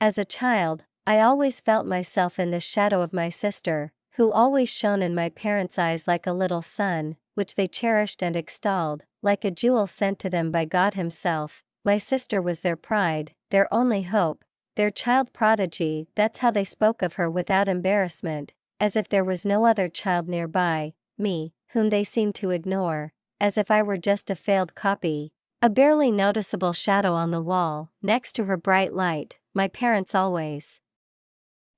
As a child, I always felt myself in the shadow of my sister, who always shone in my parents' eyes like a little sun, which they cherished and extolled, like a jewel sent to them by God Himself. My sister was their pride, their only hope, their child prodigy. That's how they spoke of her without embarrassment, as if there was no other child nearby, me, whom they seemed to ignore, as if I were just a failed copy, a barely noticeable shadow on the wall, next to her bright light. My parents always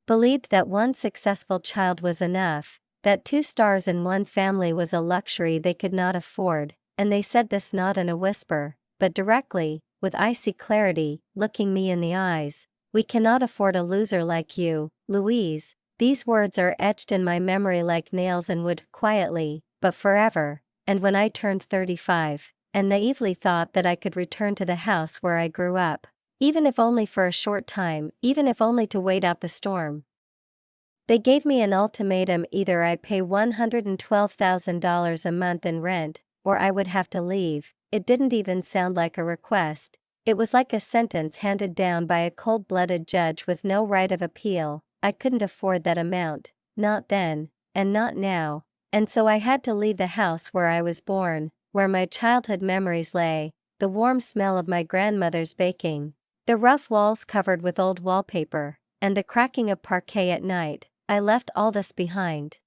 believed that one successful child was enough, that 2 stars in one family was a luxury they could not afford, and they said this not in a whisper, but directly, with icy clarity, looking me in the eyes. "We cannot afford a loser like you, Louise." These words are etched in my memory like nails in wood, quietly, but forever. And when I turned 35, and naively thought that I could return to the house where I grew up, even if only for a short time, even if only to wait out the storm. They gave me an ultimatum: either I pay $112,000 a month in rent, or I would have to leave. It didn't even sound like a request. It was like a sentence handed down by a cold-blooded judge with no right of appeal. I couldn't afford that amount, not then, and not now, and so I had to leave the house where I was born, where my childhood memories lay, the warm smell of my grandmother's baking, the rough walls covered with old wallpaper, and the cracking of parquet at night. I left all this behind.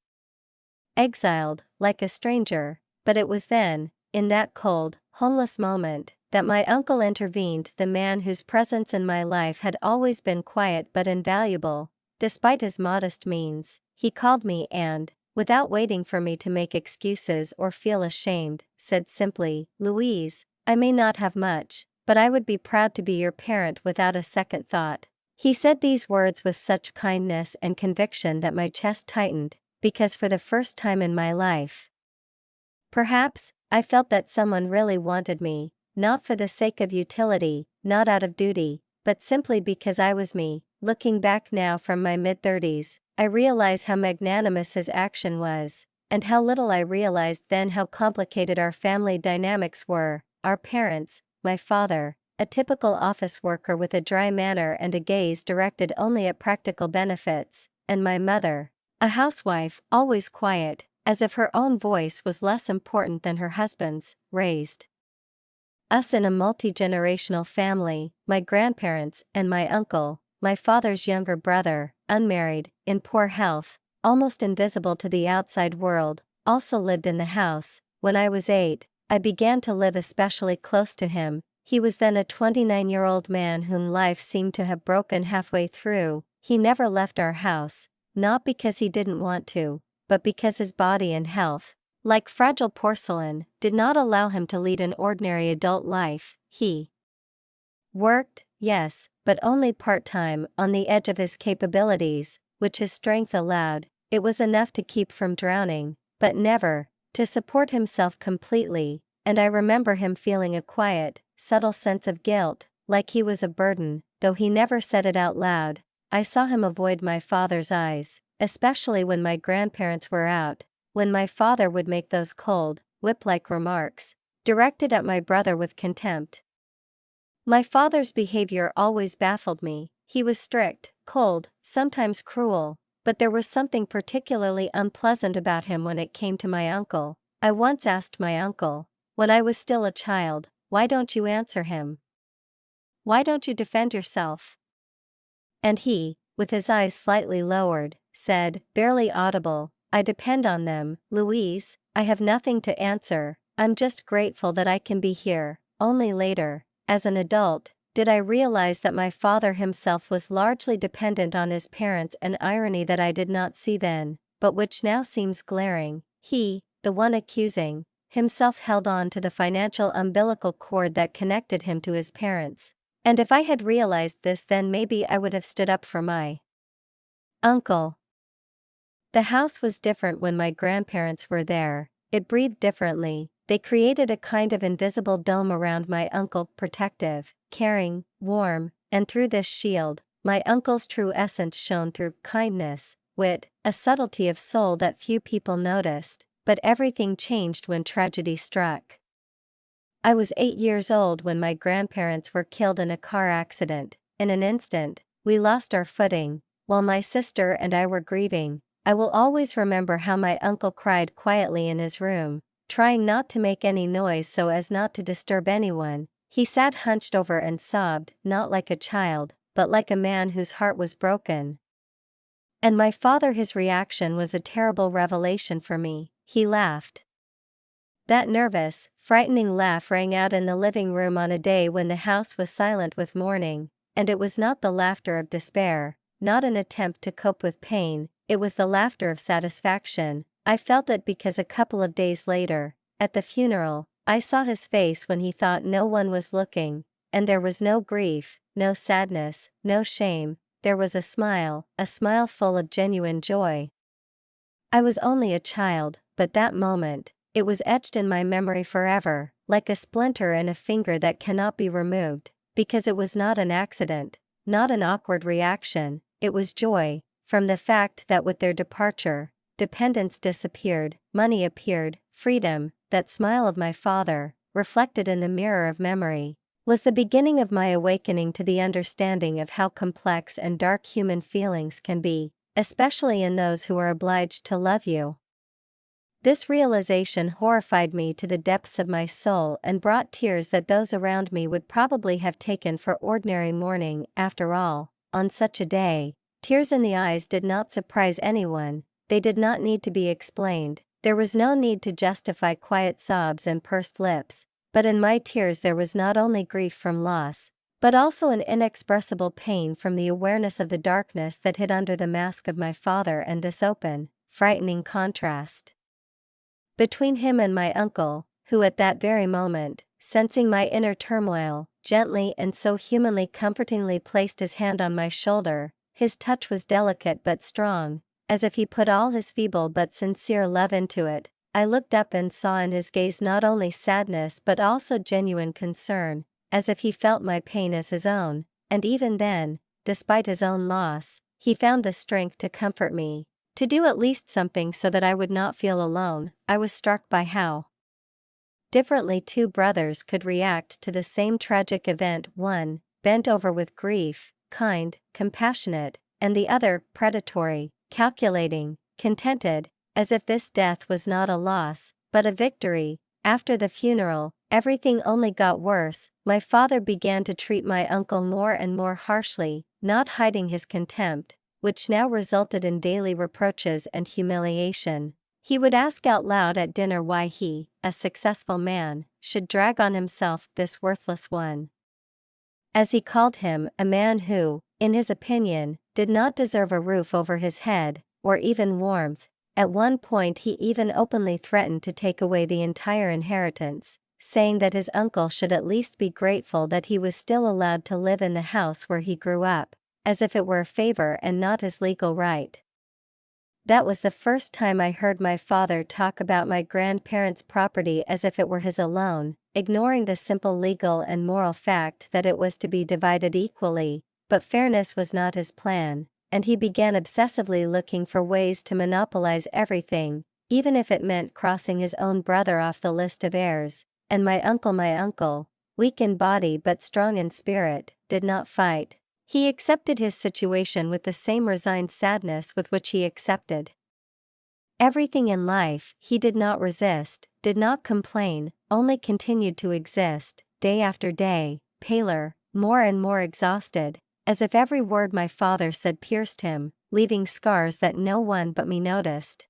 Exiled, like a stranger, but it was then, in that cold, homeless moment, that my uncle intervened, the man whose presence in my life had always been quiet but invaluable. Despite his modest means, he called me and, without waiting for me to make excuses or feel ashamed, said simply, "Louise, I may not have much, but I would be proud to be your parent without a second thought." He said these words with such kindness and conviction that my chest tightened, because for the first time in my life, perhaps, I felt that someone really wanted me, not for the sake of utility, not out of duty, but simply because I was me. Looking back now from my mid-30s, I realize how magnanimous his action was, and how little I realized then how complicated our family dynamics were. Our parents, my father, a typical office worker with a dry manner and a gaze directed only at practical benefits, and my mother, a housewife, always quiet, as if her own voice was less important than her husband's, raised us in a multi-generational family. My grandparents and my uncle, my father's younger brother, unmarried, in poor health, almost invisible to the outside world, also lived in the house. When I was 8, I began to live especially close to him. He was then a 29-year-old man whom life seemed to have broken halfway through. He never left our house, not because he didn't want to, but because his body and health, like fragile porcelain, did not allow him to lead an ordinary adult life. He worked, yes, but only part-time, on the edge of his capabilities, which his strength allowed. It was enough to keep from drowning, but never to support himself completely, and I remember him feeling a quiet, subtle sense of guilt, like he was a burden, though he never said it out loud. I saw him avoid my father's eyes, especially when my grandparents were out, when my father would make those cold, whip-like remarks, directed at my brother with contempt. My father's behavior always baffled me. He was strict, cold, sometimes cruel, but there was something particularly unpleasant about him when it came to my uncle. I once asked my uncle, when I was still a child, "Why don't you answer him? Why don't you defend yourself?" And he, with his eyes slightly lowered, said, barely audible, "I depend on them, Louise. I have nothing to answer. I'm just grateful that I can be here." Only later, as an adult, did I realize that my father himself was largely dependent on his parents, an irony that I did not see then, but which now seems glaring. He, the one accusing, himself held on to the financial umbilical cord that connected him to his parents. And if I had realized this then, maybe I would have stood up for my uncle. The house was different when my grandparents were there. It breathed differently. They created a kind of invisible dome around my uncle, protective, caring, warm, and through this shield, my uncle's true essence shone through: kindness, wit, a subtlety of soul that few people noticed. But everything changed when tragedy struck. I was 8 years old when my grandparents were killed in a car accident. In an instant, we lost our footing, while my sister and I were grieving. I will always remember how my uncle cried quietly in his room, trying not to make any noise so as not to disturb anyone. He sat hunched over and sobbed, not like a child, but like a man whose heart was broken. And my father, his reaction was a terrible revelation for me. He laughed. That nervous, frightening laugh rang out in the living room on a day when the house was silent with mourning, and it was not the laughter of despair, not an attempt to cope with pain, it was the laughter of satisfaction. I felt it because a couple of days later, at the funeral, I saw his face when he thought no one was looking, and there was no grief, no sadness, no shame, there was a smile full of genuine joy. I was only a child, but that moment, it was etched in my memory forever, like a splinter in a finger that cannot be removed, because it was not an accident, not an awkward reaction, it was joy, from the fact that with their departure, dependence disappeared, money appeared, freedom, that smile of my father, reflected in the mirror of memory, was the beginning of my awakening to the understanding of how complex and dark human feelings can be, especially in those who are obliged to love you. This realization horrified me to the depths of my soul and brought tears that those around me would probably have taken for ordinary mourning. After all, on such a day, tears in the eyes did not surprise anyone, they did not need to be explained, there was no need to justify quiet sobs and pursed lips, but in my tears there was not only grief from loss, but also an inexpressible pain from the awareness of the darkness that hid under the mask of my father and this open, frightening contrast between him and my uncle, who at that very moment, sensing my inner turmoil, gently and so humanly comfortingly placed his hand on my shoulder. His touch was delicate but strong, as if he put all his feeble but sincere love into it. I looked up and saw in his gaze not only sadness but also genuine concern, as if he felt my pain as his own, and even then, despite his own loss, he found the strength to comfort me, to do at least something so that I would not feel alone. I was struck by how differently two brothers could react to the same tragic event, one, bent over with grief, kind, compassionate, and the other, predatory, calculating, contented, as if this death was not a loss, but a victory. After the funeral, everything only got worse. My father began to treat my uncle more and more harshly, not hiding his contempt, which now resulted in daily reproaches and humiliation. He would ask out loud at dinner why he, a successful man, should drag on himself this worthless one. As he called him, a man who, in his opinion, did not deserve a roof over his head, or even warmth. At one point he even openly threatened to take away the entire inheritance, saying that his uncle should at least be grateful that he was still allowed to live in the house where he grew up, as if it were a favor and not his legal right. That was the first time I heard my father talk about my grandparents' property as if it were his alone, ignoring the simple legal and moral fact that it was to be divided equally. But fairness was not his plan, and he began obsessively looking for ways to monopolize everything, even if it meant crossing his own brother off the list of heirs. And my uncle, weak in body but strong in spirit, did not fight. He accepted his situation with the same resigned sadness with which he accepted everything in life. He did not resist, did not complain, only continued to exist, day after day, paler, more and more exhausted, as if every word my father said pierced him, leaving scars that no one but me noticed.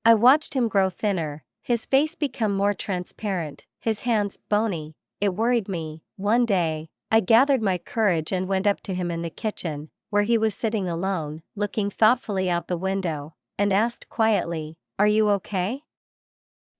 I watched him grow thinner, his face become more transparent, his hands bony. It worried me. One day, I gathered my courage and went up to him in the kitchen, where he was sitting alone, looking thoughtfully out the window, and asked quietly, "Are you okay?"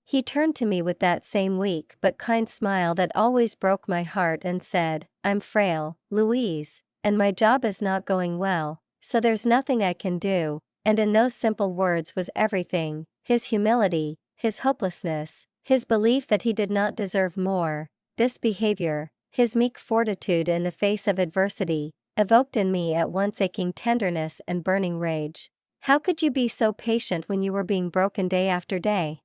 He turned to me with that same weak but kind smile that always broke my heart and said, "I'm frail, Louise, and my job is not going well, so there's nothing I can do." And in those simple words was everything: his humility, his hopelessness, his belief that he did not deserve more. This behavior, his meek fortitude in the face of adversity, evoked in me at once aching tenderness and burning rage. How could you be so patient when you were being broken day after day?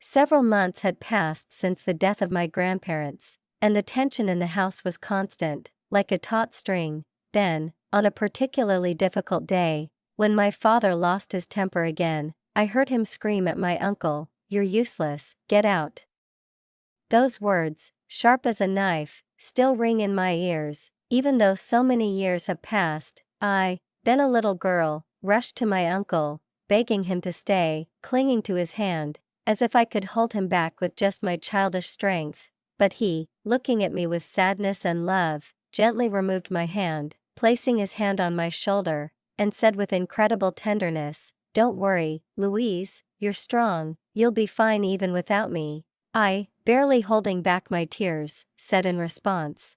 Several months had passed since the death of my grandparents, and the tension in the house was constant, like a taut string, Then, on a particularly difficult day, when my father lost his temper again, I heard him scream at my uncle, "You're useless, get out." Those words, sharp as a knife, still ring in my ears, even though so many years have passed. I, then a little girl, rushed to my uncle, begging him to stay, clinging to his hand, as if I could hold him back with just my childish strength. But he, looking at me with sadness and love, gently removed my hand, placing his hand on my shoulder, and said with incredible tenderness, "Don't worry, Louise, you're strong, you'll be fine even without me." I, barely holding back my tears, said in response,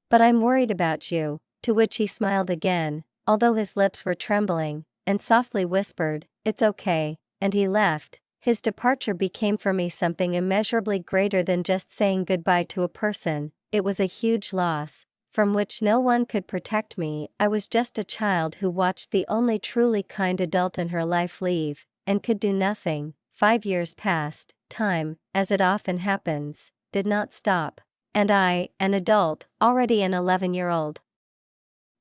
"But I'm worried about you," to which he smiled again, although his lips were trembling, and softly whispered, "It's okay," and he left. His departure became for me something immeasurably greater than just saying goodbye to a person. It was a huge loss, from which no one could protect me. I was just a child who watched the only truly kind adult in her life leave, and could do nothing. 5 years passed, time, as it often happens, did not stop. And I, an adult, already an 11-year-old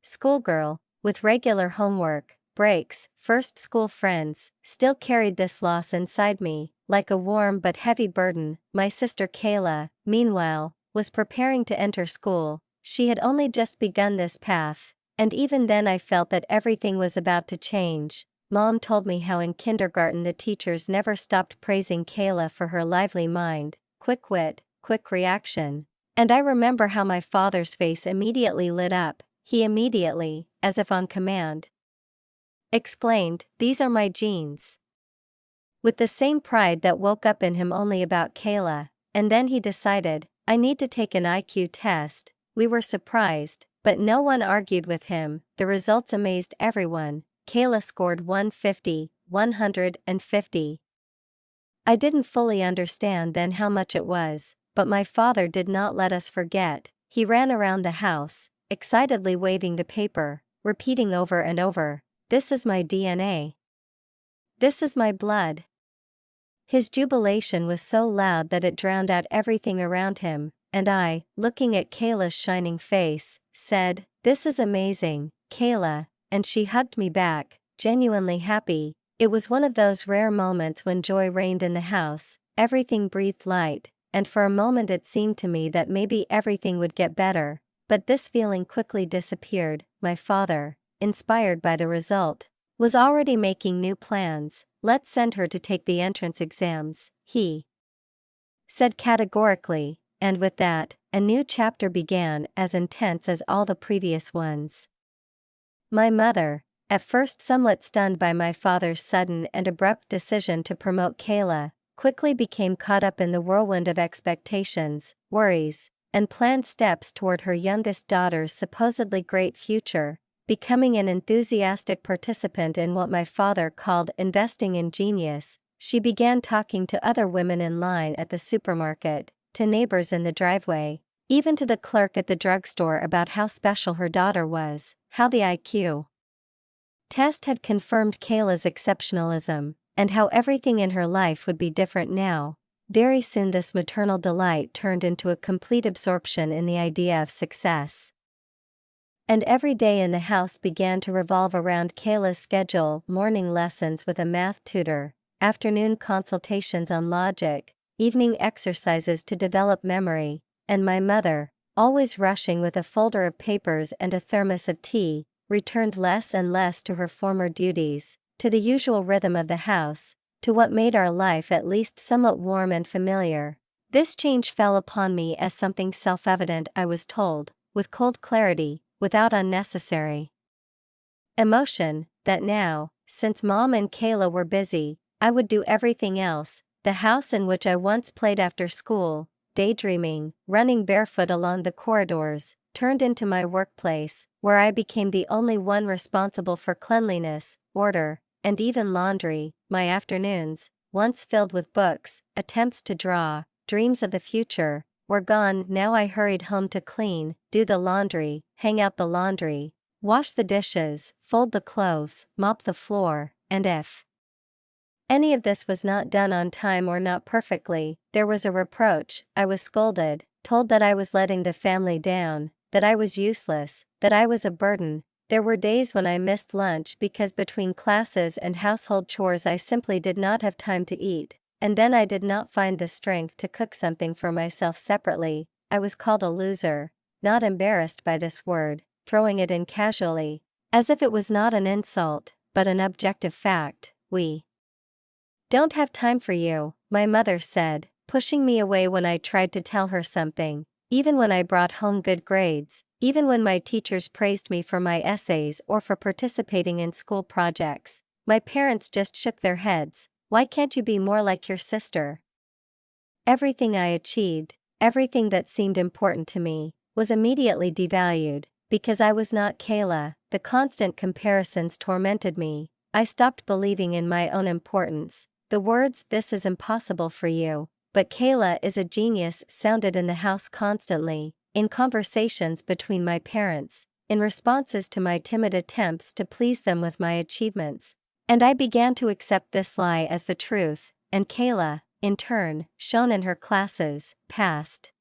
schoolgirl, with regular homework, breaks, first school friends, still carried this loss inside me, like a warm but heavy burden. My sister Kayla, meanwhile, was preparing to enter school. She had only just begun this path, and even then I felt that everything was about to change. Mom told me how in kindergarten the teachers never stopped praising Kayla for her lively mind, quick wit, quick reaction. And I remember how my father's face immediately lit up. He immediately, as if on command, exclaimed, "These are my genes." With the same pride that woke up in him only about Kayla. And then he decided, I need to take an IQ test. We were surprised, but no one argued with him. The results amazed everyone. Kayla scored 150, 150. I didn't fully understand then how much it was, but my father did not let us forget. He ran around the house, excitedly waving the paper, repeating over and over, "This is my DNA. This is my blood." His jubilation was so loud that it drowned out everything around him, and I, looking at Kayla's shining face, said, "This is amazing, Kayla," and she hugged me back, genuinely happy. It was one of those rare moments when joy reigned in the house. Everything breathed light, and for a moment it seemed to me that maybe everything would get better. But this feeling quickly disappeared. My father, inspired by the result, was already making new plans. "Let's send her to take the entrance exams," he said categorically, and with that, a new chapter began as intense as all the previous ones. My mother, at first somewhat stunned by my father's sudden and abrupt decision to promote Kayla, quickly became caught up in the whirlwind of expectations, worries, and planned steps toward her youngest daughter's supposedly great future. Becoming an enthusiastic participant in what my father called investing in genius, she began talking to other women in line at the supermarket, to neighbors in the driveway, even to the clerk at the drugstore about how special her daughter was, how the IQ test had confirmed Kayla's exceptionalism, and how everything in her life would be different now. Very soon this maternal delight turned into a complete absorption in the idea of success. And every day in the house began to revolve around Kayla's schedule: morning lessons with a math tutor, afternoon consultations on logic, evening exercises to develop memory, and my mother, always rushing with a folder of papers and a thermos of tea, returned less and less to her former duties, to the usual rhythm of the house, to what made our life at least somewhat warm and familiar. This change fell upon me as something self-evident, I was told, with cold clarity, without unnecessary emotion, that now, since Mom and Kayla were busy, I would do everything else. The house in which I once played after school, daydreaming, running barefoot along the corridors, turned into my workplace, where I became the only one responsible for cleanliness, order, and even laundry. My afternoons, once filled with books, attempts to draw, dreams of the future, were gone. Now I hurried home to clean, do the laundry, hang out the laundry, wash the dishes, fold the clothes, mop the floor, and if any of this was not done on time or not perfectly, there was a reproach. I was scolded, told that I was letting the family down, that I was useless, that I was a burden. There were days when I missed lunch because between classes and household chores I simply did not have time to eat, and then I did not find the strength to cook something for myself separately. I was called a loser, not embarrassed by this word, throwing it in casually, as if it was not an insult, but an objective fact. "We don't have time for you," my mother said, pushing me away when I tried to tell her something. Even when I brought home good grades, even when my teachers praised me for my essays or for participating in school projects, my parents just shook their heads. "Why can't you be more like your sister?" Everything I achieved, everything that seemed important to me, was immediately devalued, because I was not Kayla. The constant comparisons tormented me. I stopped believing in my own importance. The words "this is impossible for you, but Kayla is a genius" sounded in the house constantly, in conversations between my parents, in responses to my timid attempts to please them with my achievements. And I began to accept this lie as the truth, and Kayla, in turn, shone in her classes, passed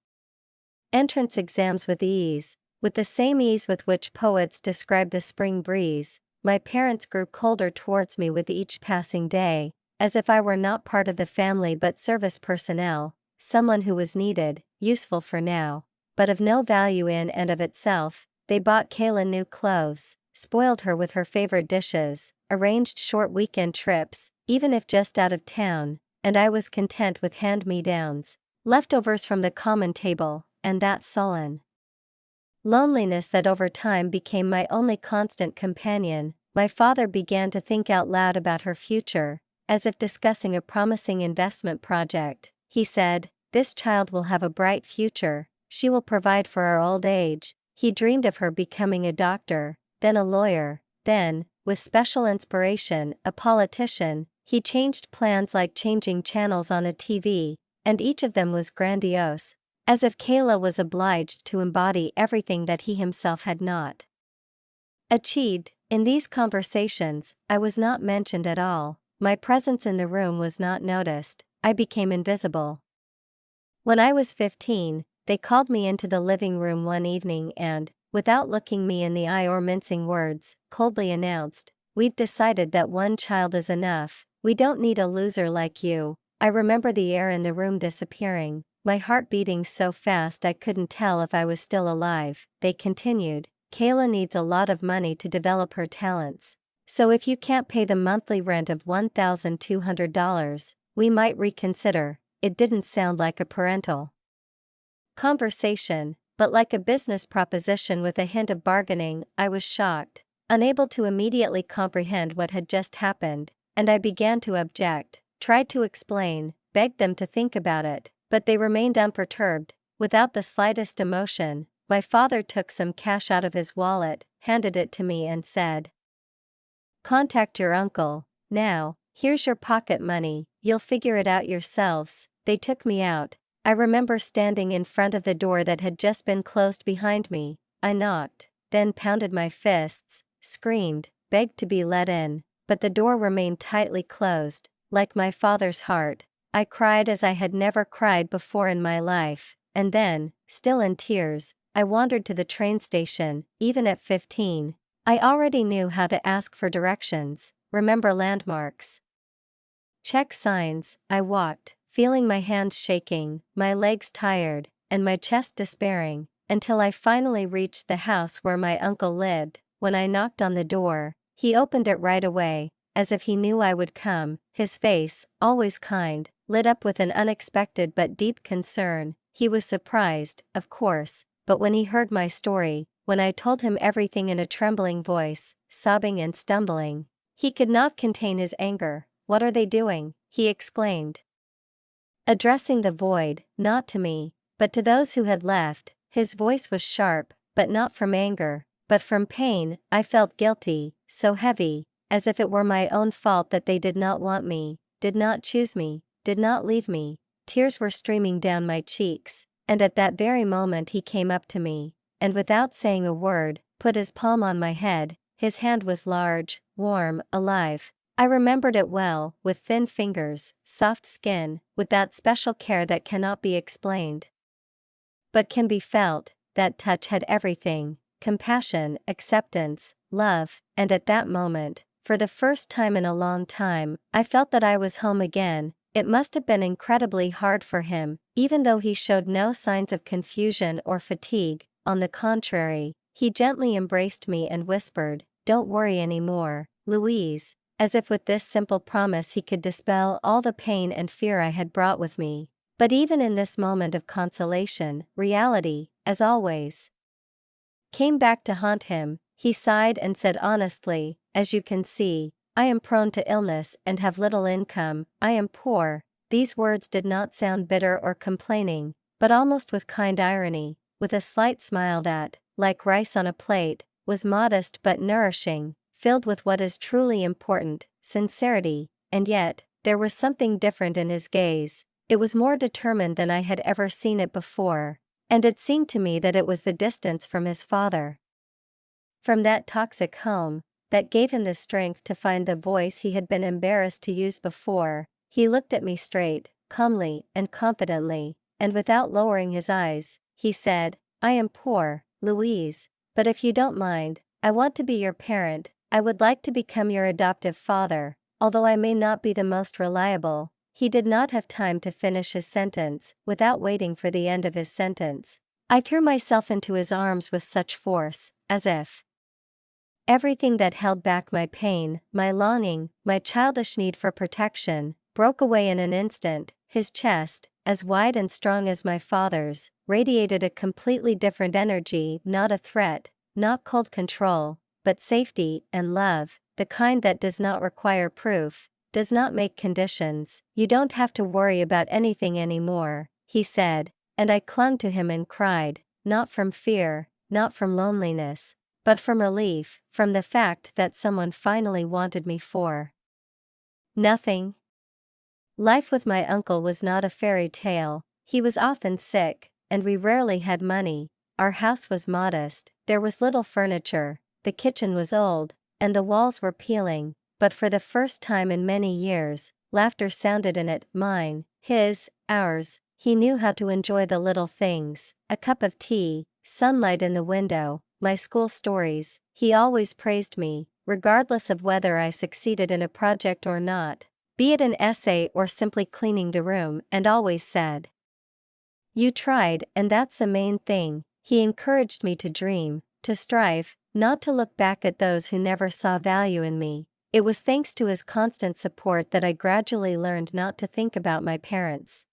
entrance exams with the same ease with which poets describe the spring breeze. My parents grew colder towards me with each passing day, as if I were not part of the family but service personnel, someone who was needed, useful for now, but of no value in and of itself. They bought Kayla new clothes, spoiled her with her favorite dishes, arranged short weekend trips, even if just out of town, and I was content with hand-me-downs, leftovers from the common table, and that sullen loneliness that over time became my only constant companion. My father began to think out loud about her future, as if discussing a promising investment project. He said, "This child will have a bright future, she will provide for our old age." He dreamed of her becoming a doctor, then a lawyer, then, with special inspiration, a politician. He changed plans like changing channels on a TV, and each of them was grandiose, as if Kayla was obliged to embody everything that he himself had not achieved. In these conversations, I was not mentioned at all. My presence in the room was not noticed. I became invisible. When I was 15, they called me into the living room one evening and, without looking me in the eye or mincing words, coldly announced, "We've decided that one child is enough. We don't need a loser like you." I remember the air in the room disappearing, my heart beating so fast I couldn't tell if I was still alive. They continued, "Kayla needs a lot of money to develop her talents. So if you can't pay the monthly rent of $1,200, we might reconsider." It didn't sound like a parental conversation, but like a business proposition with a hint of bargaining. I was shocked, unable to immediately comprehend what had just happened, and I began to object, tried to explain, begged them to think about it, but they remained unperturbed, without the slightest emotion. My father took some cash out of his wallet, handed it to me and said, "Contact your uncle. Now, here's your pocket money, you'll figure it out yourselves." They took me out. I remember standing in front of the door that had just been closed behind me. I knocked, then pounded my fists, screamed, begged to be let in, but the door remained tightly closed. Like my father's heart, I cried as I had never cried before in my life, and then, still in tears, I wandered to the train station. Even at 15, I already knew how to ask for directions, remember landmarks, check signs. I walked, feeling my hands shaking, my legs tired, and my chest despairing, until I finally reached the house where my uncle lived. When I knocked on the door, he opened it right away, as if he knew I would come. His face, always kind, lit up with an unexpected but deep concern. He was surprised, of course, but when he heard my story, when I told him everything in a trembling voice, sobbing and stumbling, he could not contain his anger. "What are they doing?" he exclaimed, addressing the void, not to me, but to those who had left. His voice was sharp, but not from anger, but from pain. I felt guilty, so heavy, as if it were my own fault that they did not want me, did not choose me, did not leave me. Tears were streaming down my cheeks, and at that very moment he came up to me, and without saying a word, put his palm on my head. His hand was large, warm, alive. I remembered it well, with thin fingers, soft skin, with that special care that cannot be explained, but can be felt. that touch had everything: compassion, acceptance, love, and at that moment, for the first time in a long time, I felt that I was home again. It must have been incredibly hard for him, even though he showed no signs of confusion or fatigue. On the contrary, he gently embraced me and whispered, "Don't worry anymore, Louise," as if with this simple promise he could dispel all the pain and fear I had brought with me. But even in this moment of consolation, reality, as always, came back to haunt him. He sighed and said honestly, "As you can see, I am prone to illness and have little income. I am poor." These words did not sound bitter or complaining, but almost with kind irony, with a slight smile that, like rice on a plate, was modest but nourishing, filled with what is truly important, sincerity. And yet, there was something different in his gaze. It was more determined than I had ever seen it before, and it seemed to me that it was the distance from his father, from that toxic home, that gave him the strength to find the voice he had been embarrassed to use before. He looked at me straight, calmly, and confidently, and without lowering his eyes, he said, "I am poor, Louise, but if you don't mind, I want to be your parent. I would like to become your adoptive father, although I may not be the most reliable." He did not have time to finish his sentence. Without waiting for the end of his sentence, I threw myself into his arms with such force, as if everything that held back my pain, my longing, my childish need for protection, broke away in an instant. His chest, as wide and strong as my father's, radiated a completely different energy, not a threat, not cold control, but safety and love, the kind that does not require proof, does not make conditions. "You don't have to worry about anything anymore," he said, and I clung to him and cried, not from fear, not from loneliness, but from relief, from the fact that someone finally wanted me for nothing. Life with my uncle was not a fairy tale. He was often sick, and we rarely had money. Our house was modest, there was little furniture, the kitchen was old, and the walls were peeling, but for the first time in many years, laughter sounded in it, mine, his, ours. He knew how to enjoy the little things: a cup of tea, sunlight in the window, my school stories. He always praised me, regardless of whether I succeeded in a project or not, be it an essay or simply cleaning the room, and always said, "You tried, and that's the main thing." He encouraged me to dream, to strive, not to look back at those who never saw value in me. It was thanks to his constant support that I gradually learned not to think about my parents.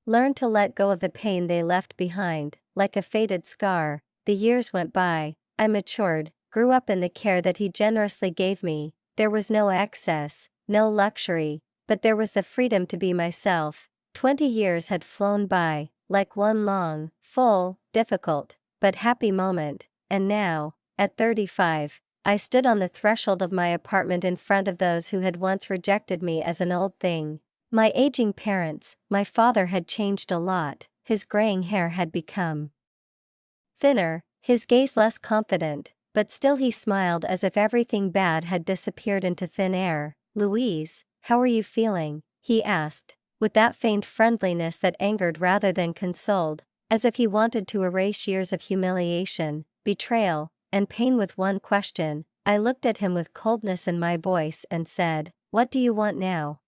Learned to let go of the pain they left behind, like a faded scar. The years went by, I matured, grew up in the care that he generously gave me. There was no excess, no luxury, but there was the freedom to be myself. 20 years had flown by, like one long, full, difficult, but happy moment, and now, at 35, I stood on the threshold of my apartment in front of those who had once rejected me as an old thing. My aging parents. My father had changed a lot. His graying hair had become thinner, his gaze less confident, but still he smiled as if everything bad had disappeared into thin air. "Louise, how are you feeling?" he asked, with that faint friendliness that angered rather than consoled, as if he wanted to erase years of humiliation, betrayal, and pain with one question. I looked at him with coldness in my voice and said, "What do you want now?"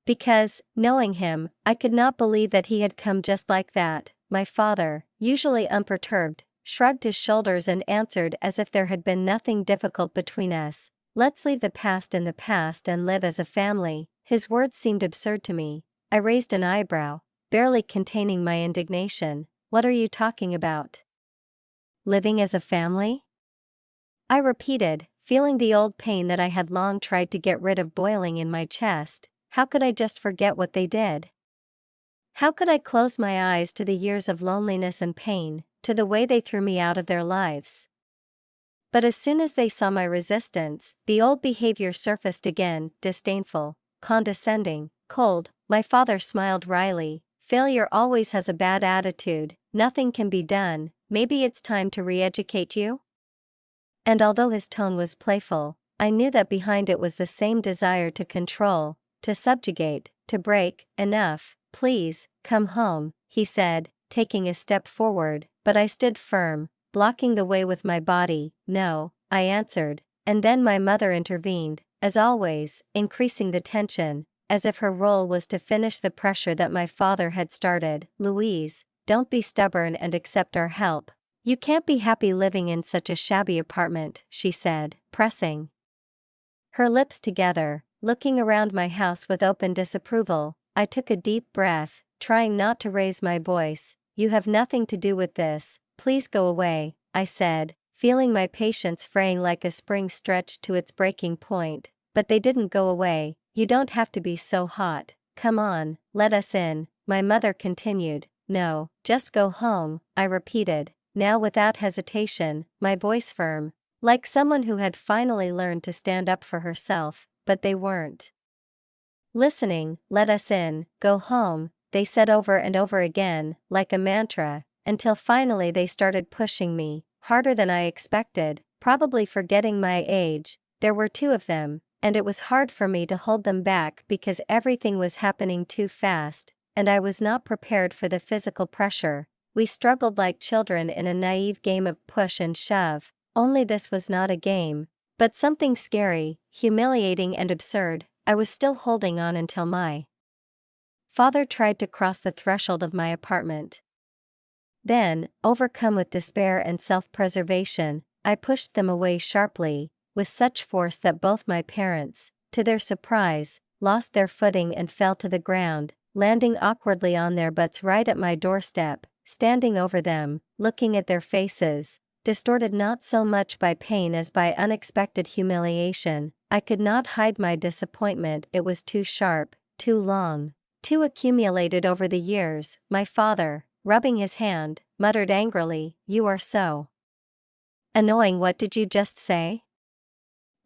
Because, knowing him, I could not believe that he had come just like that. My father, usually unperturbed, shrugged his shoulders and answered as if there had been nothing difficult between us, "Let's leave the past in the past and live as a family." His words seemed absurd to me. I raised an eyebrow, barely containing my indignation. "What are you talking about? Living as a family?" I repeated, feeling the old pain that I had long tried to get rid of boiling in my chest. How could I just forget what they did? How could I close my eyes to the years of loneliness and pain, to the way they threw me out of their lives? But as soon as they saw my resistance, the old behavior surfaced again, disdainful, condescending, cold. My father smiled wryly. "Failure always has a bad attitude. Nothing can be done. Maybe it's time to re-educate you?" And although his tone was playful, I knew that behind it was the same desire to control, to subjugate, to break. "Enough, please, come home," he said, taking a step forward, but I stood firm, blocking the way with my body. "No," I answered, and then my mother intervened, as always, increasing the tension, as if her role was to finish the pressure that my father had started. "Louise, don't be stubborn and accept our help. You can't be happy living in such a shabby apartment," she said, pressing her lips together, looking around my house with open disapproval. I took a deep breath, trying not to raise my voice. "You have nothing to do with this, please go away," I said, feeling my patience fraying like a spring stretched to its breaking point. But they didn't go away. "You don't have to be so hot. Come on, let us in," my mother continued. "No, just go home," I repeated, now without hesitation, my voice firm, like someone who had finally learned to stand up for herself, but they weren't listening. "Let us in, go home," they said over and over again, like a mantra, until finally they started pushing me, harder than I expected, probably forgetting my age. There were two of them, and it was hard for me to hold them back because everything was happening too fast, and I was not prepared for the physical pressure. We struggled like children in a naive game of push and shove, only this was not a game, but something scary, humiliating and absurd. I was still holding on until my father tried to cross the threshold of my apartment. Then, overcome with despair and self-preservation, I pushed them away sharply, with such force that both my parents, to their surprise, lost their footing and fell to the ground, landing awkwardly on their butts right at my doorstep. Standing over them, looking at their faces, distorted not so much by pain as by unexpected humiliation, I could not hide my disappointment. It was too sharp, too long, too accumulated over the years. My father, rubbing his hand, muttered angrily, "You are so annoying. What did you just say?"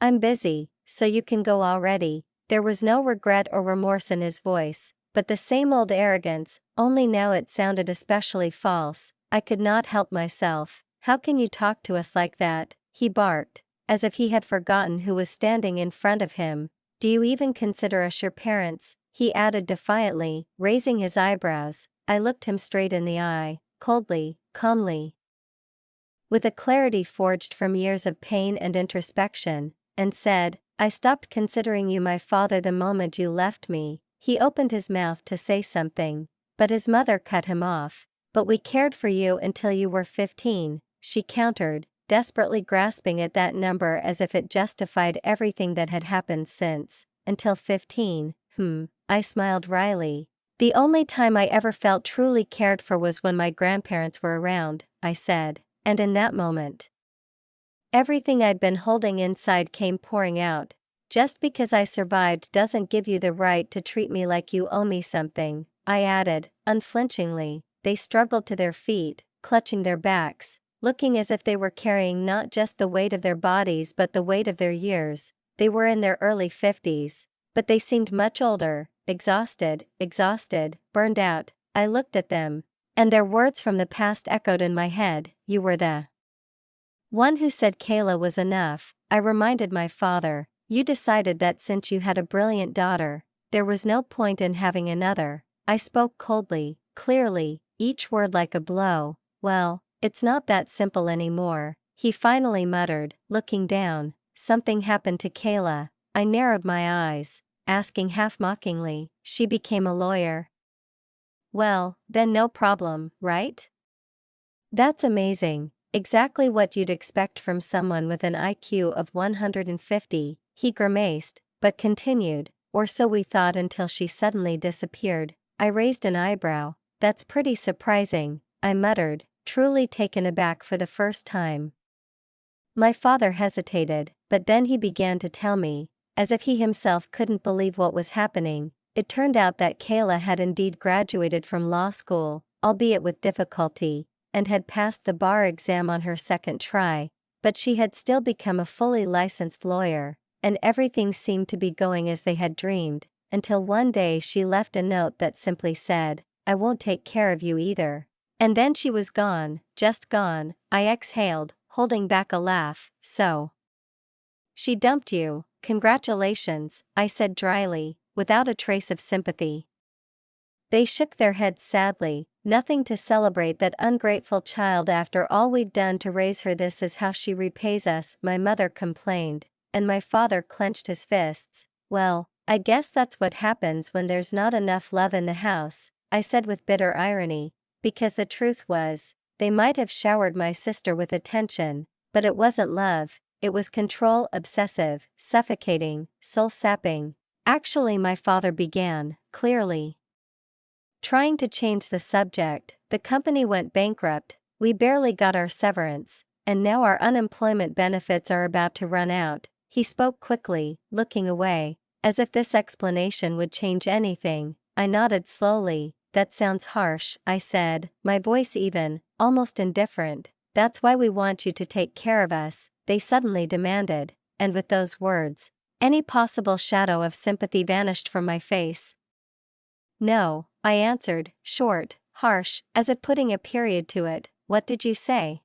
"I'm busy, so you can go already." There was no regret or remorse in his voice, but the same old arrogance, only now it sounded especially false. I could not help myself. "How can you talk to us like that?" he barked, as if he had forgotten who was standing in front of him. "Do you even consider us your parents?" he added defiantly, raising his eyebrows. I looked him straight in the eye, coldly, calmly, with a clarity forged from years of pain and introspection, and said, "I stopped considering you my father the moment you left me." He opened his mouth to say something, but his mother cut him off. "But we cared for you until you were 15, she countered, desperately grasping at that number as if it justified everything that had happened since. "Until 15, I smiled wryly. "The only time I ever felt truly cared for was when my grandparents were around," I said, and in that moment, everything I'd been holding inside came pouring out. "Just because I survived doesn't give you the right to treat me like you owe me something," I added, unflinchingly. They struggled to their feet, clutching their backs, looking as if they were carrying not just the weight of their bodies but the weight of their years. They were in their early 50s, but they seemed much older, exhausted, burned out. I looked at them, and their words from the past echoed in my head. "You were the one who said Kayla was enough," I reminded my father. "You decided that since you had a brilliant daughter, there was no point in having another." I spoke coldly, clearly, each word like a blow. "Well, it's not that simple anymore," he finally muttered, looking down. "Something happened to Kayla." I narrowed my eyes, asking half mockingly, "She became a lawyer?" "Well, then no problem, right?" "That's amazing. Exactly what you'd expect from someone with an IQ of 150, he grimaced, but continued, "Or so we thought until she suddenly disappeared." I raised an eyebrow. "That's pretty surprising," I muttered, truly taken aback for the first time. My father hesitated, but then he began to tell me, as if he himself couldn't believe what was happening. It turned out that Kayla had indeed graduated from law school, albeit with difficulty, and had passed the bar exam on her second try, but she had still become a fully licensed lawyer, and everything seemed to be going as they had dreamed, until one day she left a note that simply said, "I won't take care of you either." And then she was gone, just gone. I exhaled, holding back a laugh. "So she dumped you. Congratulations," I said dryly, without a trace of sympathy. They shook their heads sadly, Nothing to celebrate that ungrateful child after all we'd done to raise her. This is how she repays us, my mother complained, and my father clenched his fists. Well, I guess that's what happens when there's not enough love in the house, I said with bitter irony, because the truth was, they might have showered my sister with attention, but it wasn't love, it was control, obsessive, suffocating, soul-sapping. Actually, my father began, clearly trying to change the subject. The company went bankrupt, we barely got our severance, and now our unemployment benefits are about to run out. He spoke quickly, looking away, as if this explanation would change anything. I nodded slowly. That sounds harsh, I said, my voice even, almost indifferent. That's why we want you to take care of us, they suddenly demanded, and with those words, any possible shadow of sympathy vanished from my face. No, I answered, short, harsh, as if putting a period to it. What did you say?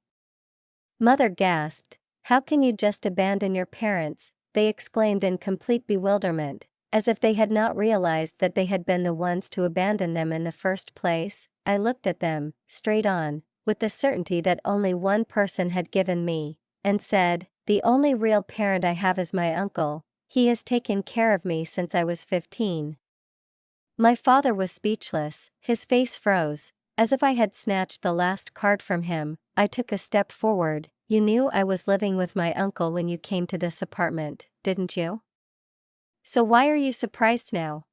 Mother gasped. How can you just abandon your parents? They exclaimed in complete bewilderment, as if they had not realized that they had been the ones to abandon them in the first place. I looked at them, straight on, with the certainty that only one person had given me, and said, the only real parent I have is my uncle. He has taken care of me since I was 15. My father was speechless, his face froze, as if I had snatched the last card from him. I took a step forward. You knew I was living with my uncle when you came to this apartment, didn't you? So why are you surprised now?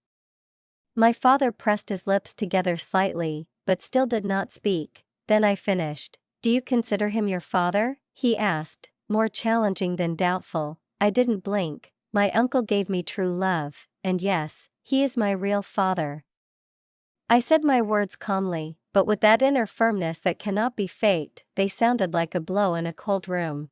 My father pressed his lips together slightly, but still did not speak. Then I finished. Do you consider him your father? He asked, more challenging than doubtful. I didn't blink. My uncle gave me true love, and yes, he is my real father. I said my words calmly, but with that inner firmness that cannot be faked. They sounded like a blow in a cold room.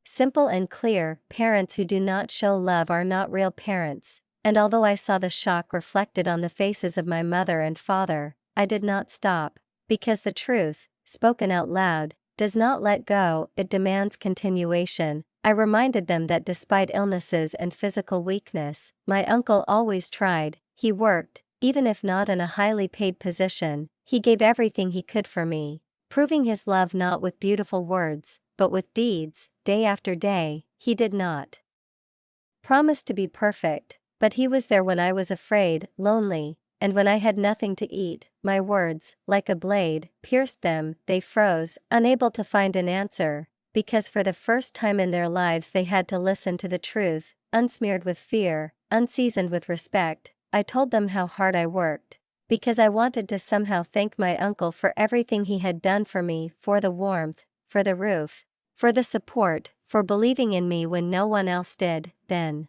Simple and clear, parents who do not show love are not real parents, and although I saw the shock reflected on the faces of my mother and father, I did not stop, because the truth, spoken out loud, does not let go, it demands continuation. I reminded them that despite illnesses and physical weakness, my uncle always tried. He worked, even if not in a highly paid position. He gave everything he could for me, proving his love not with beautiful words, but with deeds. Day after day, he did not promise to be perfect, but he was there when I was afraid, lonely, and when I had nothing to eat. My words, like a blade, pierced them. They froze, unable to find an answer, because for the first time in their lives they had to listen to the truth, unsmeared with fear, unseasoned with respect. I told them how hard I worked, because I wanted to somehow thank my uncle for everything he had done for me, for the warmth, for the roof, for the support, for believing in me when no one else did. Then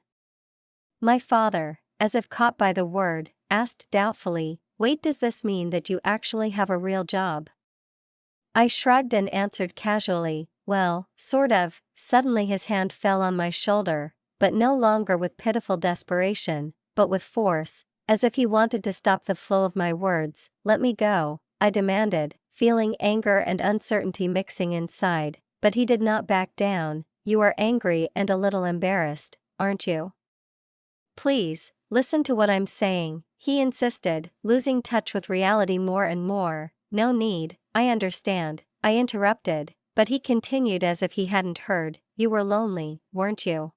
my father, as if caught by the word, asked doubtfully, wait, does this mean that you actually have a real job? I shrugged and answered casually, well, sort of. Suddenly his hand fell on my shoulder, but no longer with pitiful desperation, but with force, as if he wanted to stop the flow of my words. Let me go, I demanded, feeling anger and uncertainty mixing inside, but he did not back down. You are angry and a little embarrassed, aren't you? Please, listen to what I'm saying, he insisted, losing touch with reality more and more. No need, I understand, I interrupted, but he continued as if he hadn't heard. You were lonely, weren't you?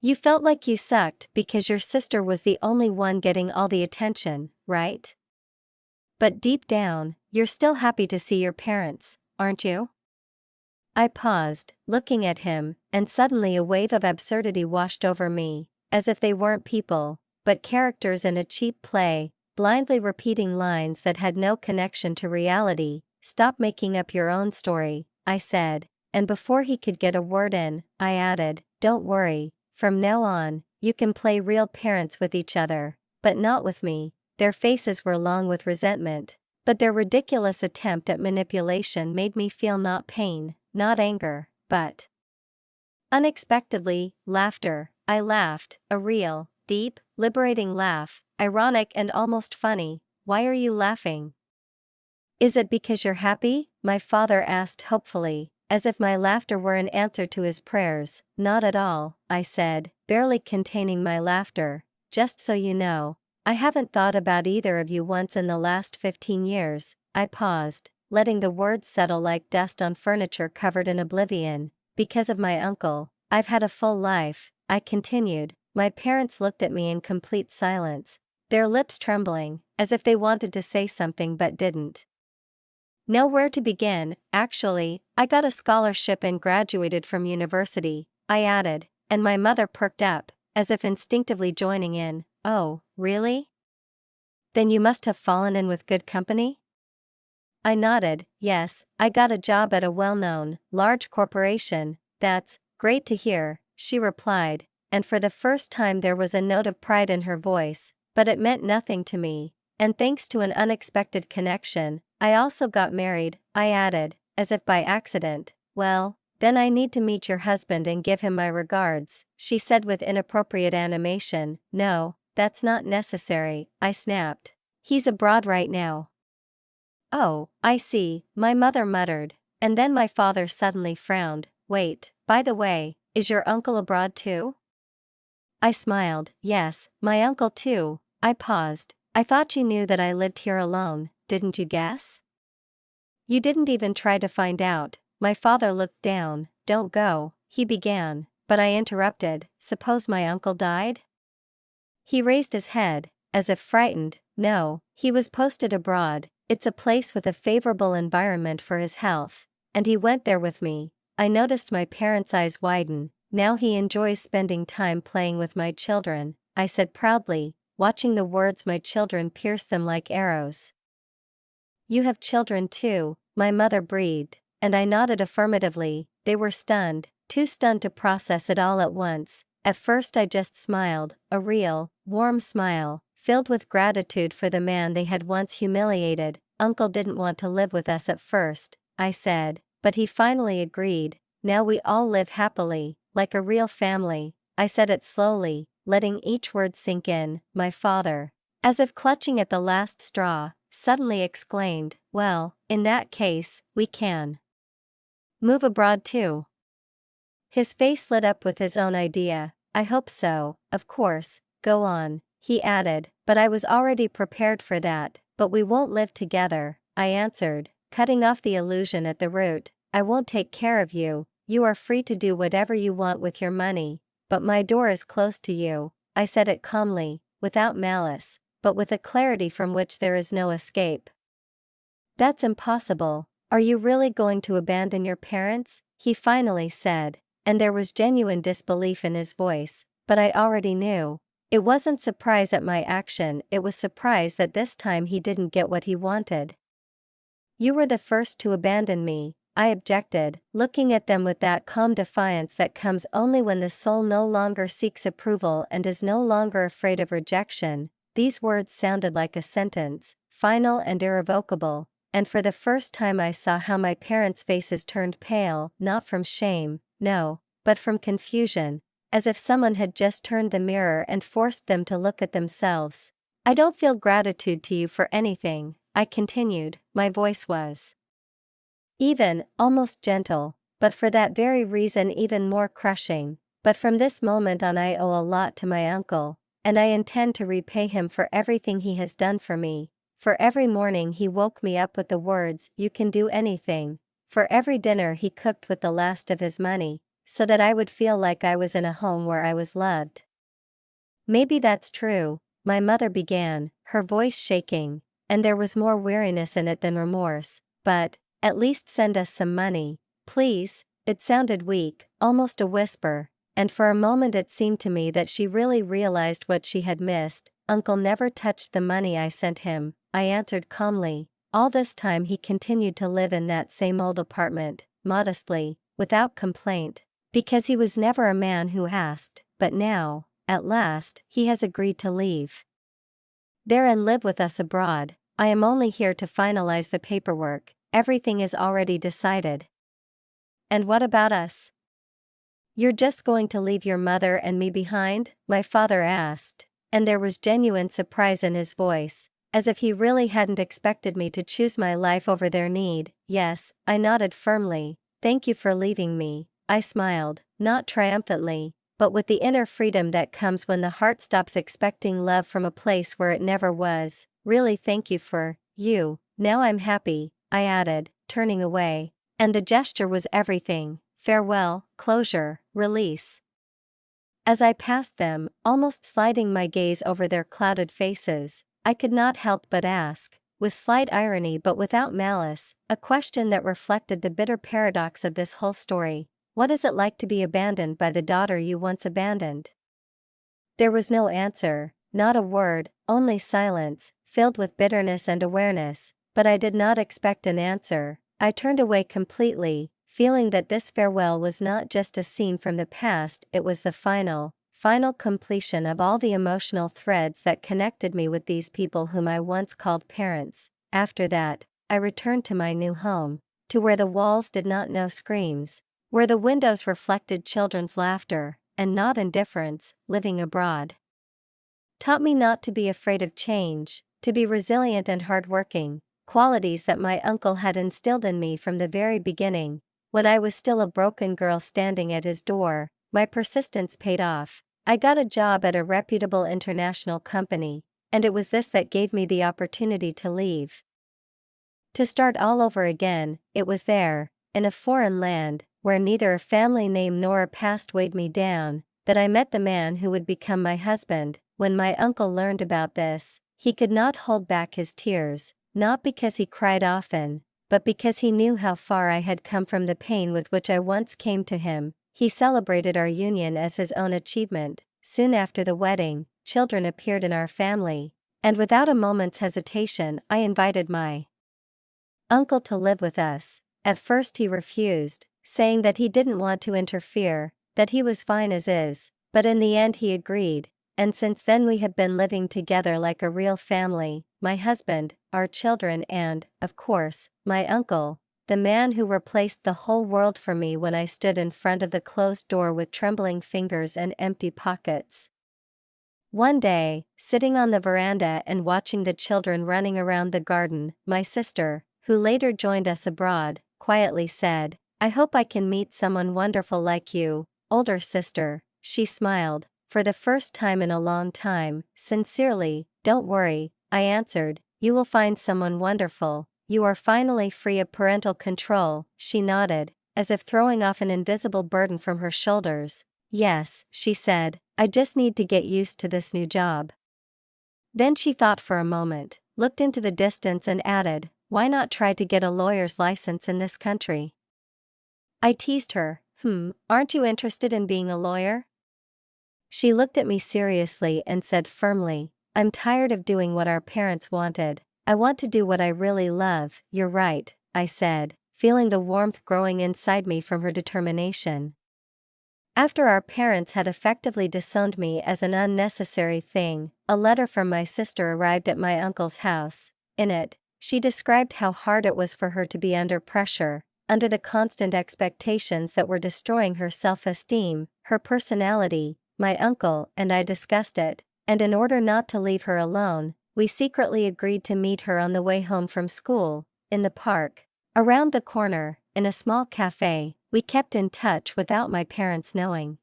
You felt like you sucked because your sister was the only one getting all the attention, right? But deep down, you're still happy to see your parents, aren't you? I paused, looking at him, and suddenly a wave of absurdity washed over me, as if they weren't people, but characters in a cheap play, blindly repeating lines that had no connection to reality. Stop making up your own story, I said, and before he could get a word in, I added, don't worry, from now on, you can play real parents with each other, but not with me. Their faces were long with resentment, but their ridiculous attempt at manipulation made me feel not pain, not anger, but unexpectedly, laughter. I laughed, a real, deep, liberating laugh, ironic and almost funny. Why are you laughing? Is it because you're happy? My father asked hopefully, as if my laughter were an answer to his prayers. Not at all, I said, barely containing my laughter. Just so you know, I haven't thought about either of you once in the last 15 years. I paused, letting the words settle like dust on furniture covered in oblivion. Because of my uncle, I've had a full life, I continued. My parents looked at me in complete silence, their lips trembling, as if they wanted to say something but didn't. Know where to begin. Actually, I got a scholarship and graduated from university, I added, and my mother perked up, as if instinctively joining in. Oh, really? Then you must have fallen in with good company? I nodded. Yes, I got a job at a well-known, large corporation. That's great to hear, she replied, and for the first time there was a note of pride in her voice, but it meant nothing to me. And thanks to an unexpected connection, I also got married, I added, as if by accident. Well, then I need to meet your husband and give him my regards, she said with inappropriate animation. No, that's not necessary, I snapped. He's abroad right now. Oh, I see, my mother muttered, and then my father suddenly frowned. Wait, by the way, is your uncle abroad too? I smiled. Yes, my uncle too. I paused. I thought you knew that I lived here alone, didn't you guess? You didn't even try to find out. My father looked down. Don't go, he began, but I interrupted. Suppose my uncle died? He raised his head, as if frightened. No, he was posted abroad. It's a place with a favorable environment for his health, and he went there with me. I noticed my parents' eyes widen. Now he enjoys spending time playing with my children, I said proudly, watching the words my children pierce them like arrows. You have children too, my mother breathed, and I nodded affirmatively. They were stunned, too stunned to process it all at once. At first I just smiled, a real, warm smile, filled with gratitude for the man they had once humiliated. Uncle didn't want to live with us at first, I said, but he finally agreed. Now we all live happily, like a real family. I said it slowly, letting each word sink in. My father, as if clutching at the last straw, suddenly exclaimed, well, in that case, we can move abroad too. His face lit up with his own idea. I hope so, of course, go on, he added, but I was already prepared for that. But we won't live together, I answered, cutting off the illusion at the root. I won't take care of you. You are free to do whatever you want with your money, but my door is closed to you. I said it calmly, without malice, but with a clarity from which there is no escape. That's impossible. Are you really going to abandon your parents? He finally said, and there was genuine disbelief in his voice, but I already knew. It wasn't surprise at my action, it was surprise that this time he didn't get what he wanted. You were the first to abandon me, I objected, looking at them with that calm defiance that comes only when the soul no longer seeks approval and is no longer afraid of rejection. These words sounded like a sentence, final and irrevocable, and for the first time I saw how my parents' faces turned pale, not from shame, no, but from confusion, as if someone had just turned the mirror and forced them to look at themselves. I don't feel gratitude to you for anything, I continued. My voice was even, almost gentle, but for that very reason even more crushing. But from this moment on I owe a lot to my uncle, and I intend to repay him for everything he has done for me. For every morning he woke me up with the words, you can do anything. For every dinner he cooked with the last of his money, so that I would feel like I was in a home where I was loved. Maybe that's true, my mother began, her voice shaking, and there was more weariness in it than remorse, but at least send us some money, please. It sounded weak, almost a whisper, and for a moment it seemed to me that she really realized what she had missed. Uncle never touched the money I sent him, I answered calmly. All this time he continued to live in that same old apartment, modestly, without complaint, because he was never a man who asked, but now, at last, he has agreed to leave there and live with us abroad. I am only here to finalize the paperwork. Everything is already decided. And what about us? You're just going to leave your mother and me behind? My father asked, and there was genuine surprise in his voice, as if he really hadn't expected me to choose my life over their need. Yes, I nodded firmly. Thank you for leaving me, I smiled, not triumphantly, but with the inner freedom that comes when the heart stops expecting love from a place where it never was. Really, thank you for you. Now I'm happy, I added, turning away. And the gesture was everything: farewell, closure, release. As I passed them, almost sliding my gaze over their clouded faces, I could not help but ask, with slight irony but without malice, a question that reflected the bitter paradox of this whole story: what is it like to be abandoned by the daughter you once abandoned? There was no answer, not a word, only silence, filled with bitterness and awareness, but I did not expect an answer. I turned away completely, feeling that this farewell was not just a scene from the past, it was the final completion of all the emotional threads that connected me with these people whom I once called parents. After that, I returned to my new home, to where the walls did not know screams, where the windows reflected children's laughter, and not indifference. Living abroad taught me not to be afraid of change, to be resilient and hardworking, qualities that my uncle had instilled in me from the very beginning. When I was still a broken girl standing at his door, my persistence paid off. I got a job at a reputable international company, and it was this that gave me the opportunity to leave. To start all over again. It was there, in a foreign land, where neither a family name nor a past weighed me down, that I met the man who would become my husband. When my uncle learned about this, he could not hold back his tears, not because he cried often, but because he knew how far I had come from the pain with which I once came to him. He celebrated our union as his own achievement. Soon after the wedding, children appeared in our family, and without a moment's hesitation I invited my uncle to live with us. At first he refused, saying that he didn't want to interfere, that he was fine as is, but in the end he agreed, and since then we have been living together like a real family, my husband, our children and, of course, my uncle, the man who replaced the whole world for me when I stood in front of the closed door with trembling fingers and empty pockets. One day, sitting on the veranda and watching the children running around the garden, my sister, who later joined us abroad, quietly said, "I hope I can meet someone wonderful like you, older sister." She smiled, for the first time in a long time, sincerely. "Don't worry," I answered, "you will find someone wonderful. You are finally free of parental control." She nodded, as if throwing off an invisible burden from her shoulders. "Yes," she said, "I just need to get used to this new job." Then she thought for a moment, looked into the distance and added, "Why not try to get a lawyer's license in this country?" I teased her, "Aren't you interested in being a lawyer?" She looked at me seriously and said firmly, "I'm tired of doing what our parents wanted. I want to do what I really love." "You're right," I said, feeling the warmth growing inside me from her determination. After our parents had effectively disowned me as an unnecessary thing, a letter from my sister arrived at my uncle's house. In it, she described how hard it was for her to be under pressure, under the constant expectations that were destroying her self-esteem, her personality. My uncle and I discussed it, and in order not to leave her alone, we secretly agreed to meet her on the way home from school, in the park, around the corner, in a small cafe. We kept in touch without my parents knowing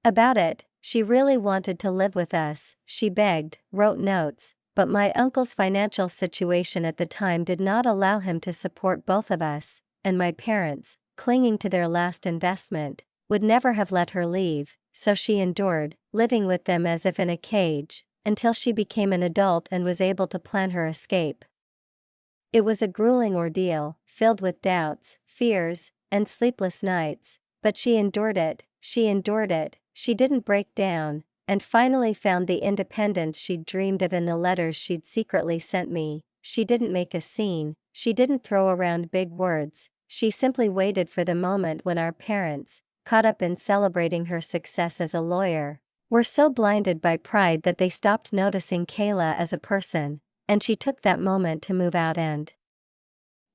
about it. She really wanted to live with us, she begged, wrote notes, but my uncle's financial situation at the time did not allow him to support both of us, and my parents, clinging to their last investment, would never have let her leave, so she endured, living with them as if in a cage, until she became an adult and was able to plan her escape. It was a grueling ordeal, filled with doubts, fears, and sleepless nights, but she endured it, she didn't break down, and finally found the independence she'd dreamed of in the letters she'd secretly sent me. She didn't make a scene, she didn't throw around big words, she simply waited for the moment when our parents, caught up in celebrating her success as a lawyer, were so blinded by pride that they stopped noticing Kayla as a person, and she took that moment to move out and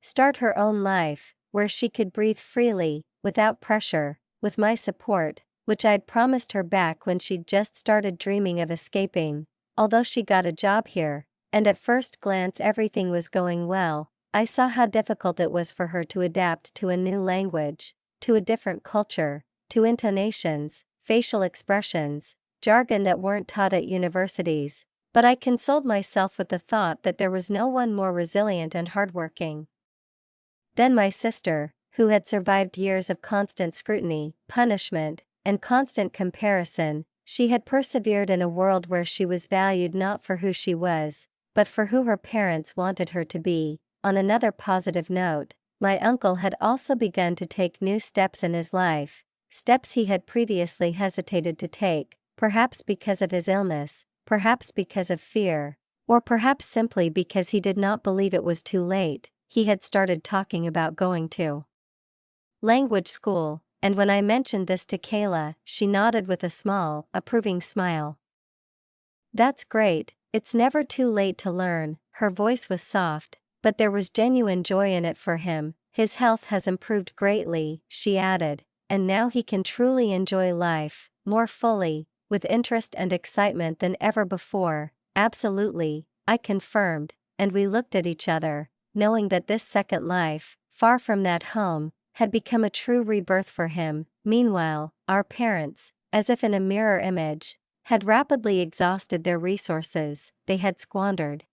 start her own life, where she could breathe freely, without pressure, with my support, which I'd promised her back when she'd just started dreaming of escaping. Although she got a job here, and at first glance everything was going well, I saw how difficult it was for her to adapt to a new language, to a different culture, to intonations, facial expressions, jargon that weren't taught at universities. But I consoled myself with the thought that there was no one more resilient and hardworking than my sister, who had survived years of constant scrutiny, punishment, and constant comparison. She had persevered in a world where she was valued not for who she was, but for who her parents wanted her to be. On another positive note, my uncle had also begun to take new steps in his life, steps he had previously hesitated to take, perhaps because of his illness, perhaps because of fear, or perhaps simply because he did not believe it was too late. He had started talking about going to language school, and when I mentioned this to Kayla, she nodded with a small, approving smile. "That's great, it's never too late to learn." Her voice was soft, but there was genuine joy in it for him. "His health has improved greatly," she added, "and now he can truly enjoy life, more fully, with interest and excitement than ever before." "Absolutely," I confirmed, and we looked at each other, knowing that this second life, far from that home, had become a true rebirth for him. Meanwhile, our parents, as if in a mirror image, had rapidly exhausted their resources. They had squandered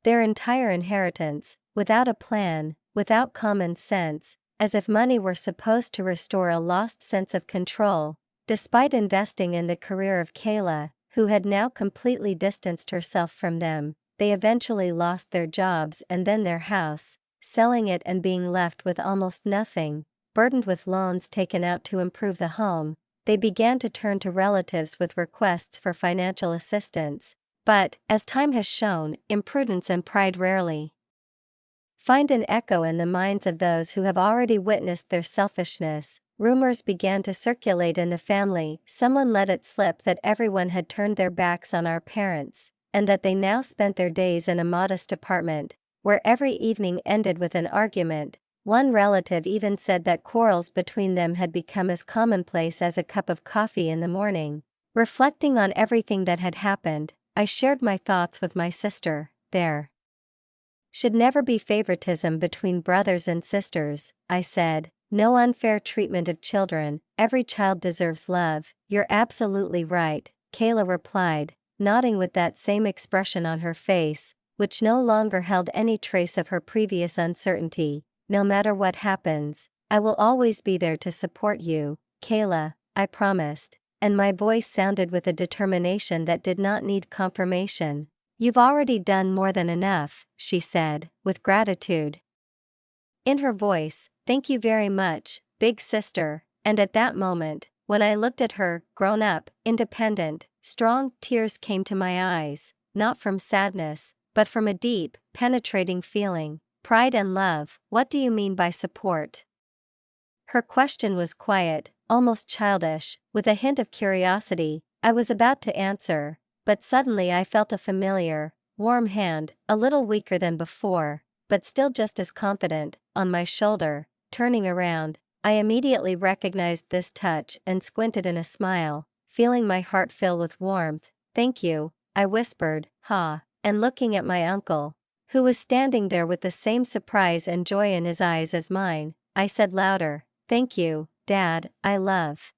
their entire inheritance, without a plan, without common sense, as if money were supposed to restore a lost sense of control. Despite investing in the career of Kayla, who had now completely distanced herself from them, they eventually lost their jobs and then their house, selling it and being left with almost nothing. Burdened with loans taken out to improve the home, they began to turn to relatives with requests for financial assistance. But, as time has shown, imprudence and pride rarely find an echo in the minds of those who have already witnessed their selfishness. Rumors began to circulate in the family. Someone let it slip that everyone had turned their backs on our parents, and that they now spent their days in a modest apartment, where every evening ended with an argument. One relative even said that quarrels between them had become as commonplace as a cup of coffee in the morning. Reflecting on everything that had happened, I shared my thoughts with my sister. "There should never be favoritism between brothers and sisters," I said. "No unfair treatment of children. Every child deserves love." "You're absolutely right," Kayla replied, nodding with that same expression on her face, which no longer held any trace of her previous uncertainty. "No matter what happens, I will always be there to support you, Kayla," I promised, and my voice sounded with a determination that did not need confirmation. "You've already done more than enough," she said, with gratitude in her voice. "Thank you very much, big sister." And at that moment, when I looked at her, grown up, independent, strong, tears came to my eyes, not from sadness, but from a deep, penetrating feeling, pride and love. "What do you mean by support?" Her question was quiet, almost childish, with a hint of curiosity. I was about to answer, but suddenly I felt a familiar, warm hand, a little weaker than before, but still just as confident, on my shoulder. Turning around, I immediately recognized this touch and squinted in a smile, feeling my heart fill with warmth. "Thank you," I whispered, and looking at my uncle, who was standing there with the same surprise and joy in his eyes as mine, I said louder, "Thank you, Dad, I love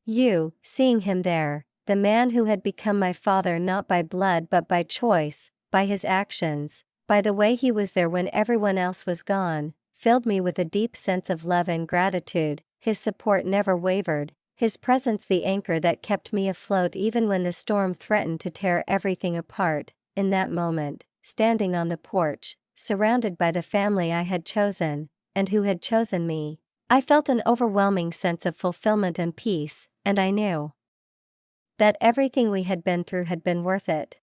you." Seeing him there, the man who had become my father not by blood but by choice, by his actions, by the way he was there when everyone else was gone, filled me with a deep sense of love and gratitude. His support never wavered, his presence the anchor that kept me afloat even when the storm threatened to tear everything apart. In that moment, standing on the porch, surrounded by the family I had chosen, and who had chosen me, I felt an overwhelming sense of fulfillment and peace, and I knew that everything we had been through had been worth it.